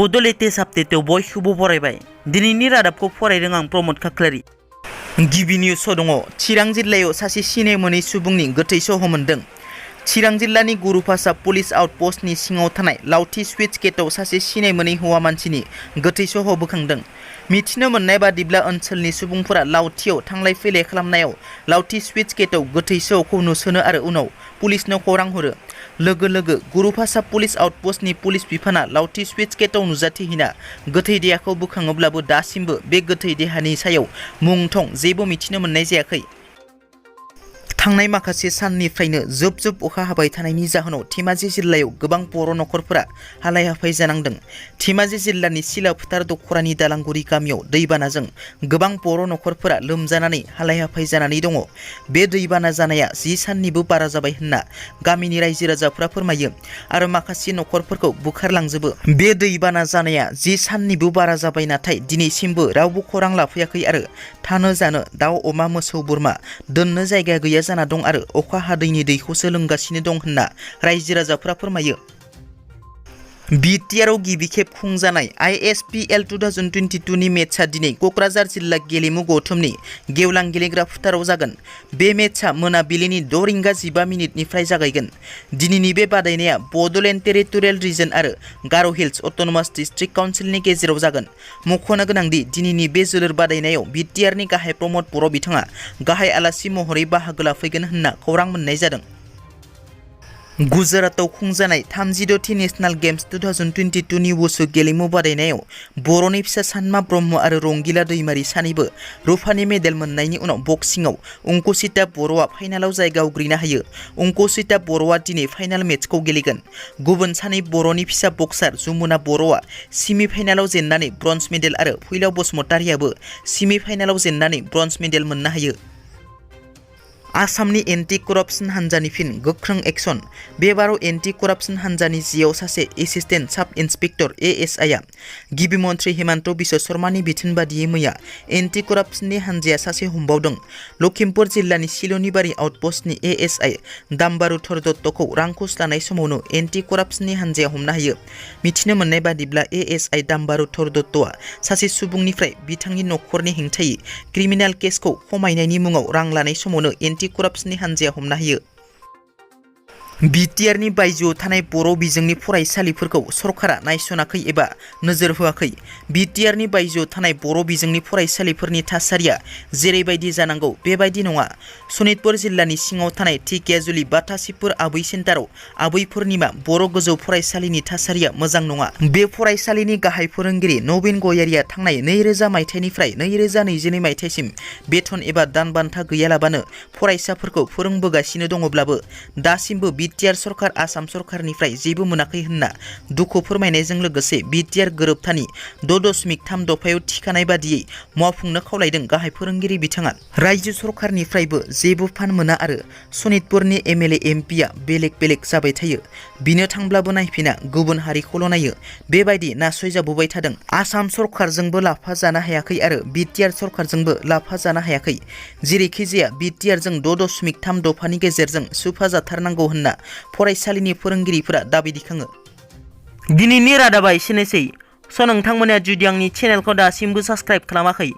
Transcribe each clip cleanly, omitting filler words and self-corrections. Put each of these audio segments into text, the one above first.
बड' लेटेस्ट आपडेटआव बयखौबो बरायबाय। दिनैनि रादाबखौ फरायदों आं प्रमद खाख्लारि। गिबि निउसआव दङ चिरां जिल्लायाव सासे सिनाय मोनै सुबुंनि गोथै सह मोन्दों। चिरां जिल्लानि गुरुफासा पुलिस आउटपस्टनि सिङाव थानाय लावथि सुइच गेटआव सासे सिनाय मोनै हौवा मानसिनि गोथै सह बोखांदों। मिथिनो मोननाय बादिब्ला ओनसोलनि सुबुंफोरा लावथियाव थांलाय फैलाय खालामनायाव लावथि सुइच गेटआव गोथै सहखौ नुसनो आरो उनाव पुलिसनो खौरां हरो। लोगो लोगो गुरुफासा पुलिस आउटपस्टनि पुलिस बिफाना लावथि सुइच गेटआव नुजाथिहैना गोथै देहाखौ बोखाङोब्लाबो दासिमबो बे गोथै देहानि सायाव मुं थं जेबो मिथिनो मोननाय जायाखै। थांनाय माखासे साननिफ्रायनो जोब जोब अखा हाबाय थानायनि जाहोनाव धेमाजि जिल्लायाव गोबां बर' नखरफोरा हालाय हाफाय जानांदों। धेमाजि जिल्लानि सिला फोथार दखरानि दालांगुरि गामियाव दैबानाजों गोबां बर' नखरफोरा लोमजानानै हालाय हाफाय जानानै दङ। बे दैबाना जानाया 10 साननिबो बारा जाबाय होनना गामिनि रायजो राजाफ्रा फोरमायो आरो माखासे नखरफोरखौ बुखारलांजोबो। बे दैबाना जानाया 10 साननिबो बारा जाबाय, नाथाय दिनैसिमबो रावबो खौरां लाफैयाखै आरो थानो जानो दाउ अमा मोसौ बोरमा दोननो जायगा गैया जाना दं आरो अखा हादैनि दैखौसो लोंगासिनो दं होनना रायजो राजाफ्रा फोरमायो। BTR आव गिबि खेब खुंजानाय ISPL 2022 नि मेचआ दिनै क'क्राझार जिल्ला गेलेमु गौथुमनि गेवलां गेलेग्रा फोथाराव जागोन। बे मेचआ मोनाबिलिनि 6 रिंगा 15 मिनिटनिफ्राय जागायगोन। दिनैनि बे बादायनाया बड'लेण्ड टेरिटरियेल रिजन आरो गार' हिल्स अट'नमास डिस्ट्रिक्ट काउन्सिलनि गेजेराव जागोन। मख'नो गोनांदि दिनैनि बे जोलुर बादायनायाव BTR नि गाहाय प्रमद बर' बिथाङा गाहाय आलासि महरै बाहागो लाफैगोन होनना खौरां मोननाय जादों। गुजरातआव खुंजानाय 36थि नेशनेल गेम्स 2022 नि वुसु गेलेमु बादायनायाव बर'नि फिसा सानमा ब्रह्म आरो रंगिला दैमारि सानैबो रुफानि मेडेल मोननायनि उनाव बक्सिंआव अंकुसिता बर'आ फाइनालाव जायगा आवग्रिनो हायो। अंकुसिता बर'आ दिनै फाइनाल मेचखौ गेलेगोन। गुबुन सानै बर'नि फिसा बक्सार जमुना बर'आ सेमि फाइनालाव जेननानै ब्रन्ज मेडेल आरो फैलाव बसुमतारियाबो सेमि फाइनालाव जेननानै ब्रन्ज मेडेल मोननो हायो। आसामनि एन्टि कराप्सन हान्जानि फिन गोख्रों एक्सन। बे बाराव एन्टि कराप्सन हान्जानि जिआव सासे एसिस्टेन्ट साब इन्सपेक्टर ASI आ गिबि मन्थ्रि हिमन्त बिश्व शर्मानि बिथोन बादियै मैया एन्टि कराप्सननि हान्जाया सासे हमबावदों। लखिमपुर जिल्लानि सिलनिबारि आउटपस्टनि ASI दाम्बारुधर दत्तखौ रांखस लानाय समावनो एन्टि कराप्सननि हान्जाया हमनो हायो। मिथिनो मोननाय बादिब्ला ASI दाम्बारुधर दत्तआ सासे सुबुंनिफ्राय बिथांनि नखरनि हेंथायै क्रिमिनेल केसखौ खमायनायनि मुङाव रां लानाय समावनो एन्टि कराप्सननि हान्जाया हमनो हायो। BTR नि बायजोआव थानाय बर' बिजोंनि फरायसालिफोरखौ सरकारा नायसनाखै एबा नोजोर होआखै। BTR नि बायजोआव थानाय बर' बिजोंनि फरायसालिफोरनि थासारिया जेरैबायदि जानांगौ बेबायदि नङा। सनितपुर जिल्लानि सिङाव थानाय ढेकियाजुलि बाथासिपुर आबै सेन्टाराव आबै पुर्णिमा बर' गोजौ फरायसालिनि थासारिया मोजां नङा। बे फरायसालिनि गाहाय फोरोंगिरि नवीन गयारिया थांनाय 2000 मायथाइनिफ्राय 2022 मायथाइसिम बेथन एबा दान बान्था गैयालाबानो फरायसाफोरखौ फोरोंबोगासिनो दङब्लाबो दासिमबो BTR सरकार आसाम सरकारनिफ्राय जेबो मोनाखै होनना दुखु फोरमायनायजों लोगोसे BTR गोरोबथानि 6.3 दफायाव थिखानाय बादियै मावफुंनो खावलायदों गाहाय फोरोंगिरि बिथाङा। रायजो सरकारनिफ्रायबो जेबो फान्ड मोना आरो सनितपुरनि MLA MP आ बेलेग बेलेग जाबाय थायो। बिनो थांब्लाबो नायफिना, गुबुन हारिखौल' नायो। बेबायदि नासयजाबोबाय थादों। आसाम सरकारजोंबो लाफा जानो हायाखै आरो BTR सरकारजोंबो लाफा जानो हायाखै। जेरैखि जाया BTR जों 6.3 दफानि गेजेरजों सुफा जाथारनांगौ होनना फरायसालिनि फोरोंगिरिफोरा दाबि दिखाङो। दिनैनि रादाबा एसेनोसै। नोंथांमोना जुदि आंनि चेनेलखौ दासिमबो साबस्क्राइब खालामाखै,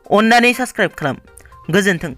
अन्नानै साबस्क्राइब खालाम। गोजोन्थों।